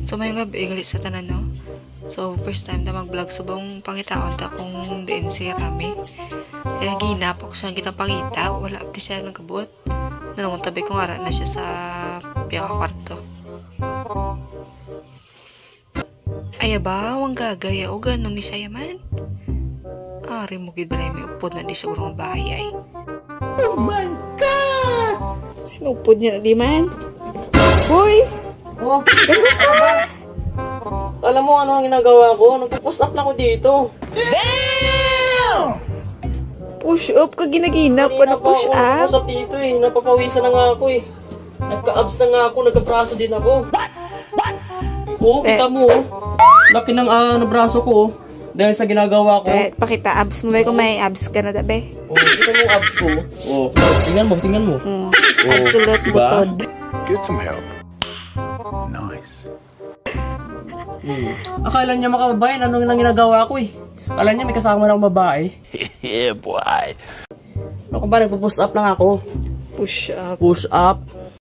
So mayong gabi gali sa tanan no. So first time na mag-vlog so bang pangitaon ta kung diin si Rami. Kaya ginapok siya kitang pangita, wala pa siya nagabot. Nanong tabi ko nga na siya sa piyaka kwarto. Ay ba, wang gagaya o ganong ni siya yaman. Ari mo gid balay may upod na di siguro ng bahay ay. Oh my God! Sinupod niya na di man. Uy! Oh, ganda ka! Alam mo ano ang ginagawa ko? Nagpo-post up na ako dito. Damn! Push up ka ginaginap pa na push up? Nagpo-post up dito eh. Napapawisan na nga ako eh. Nagka-abs na nga ako, nagka-braso din ako. Oh, kita mo oh. Laki ng braso ko oh. Dahil sa ginagawa ko. Pakita abs mo ba kung may abs ka na dabe? Oh, kita mo yung abs ko. Oh, tingnan mo, tingnan mo. Oh, absolute butod. Get some help. Nice. Akala niya makababayan, ano nang ginagawa ko eh. Akala niya may kasama na akong babae. Yeah, boy. Ako ba, nagpo-post up lang ako. Push up. Push up.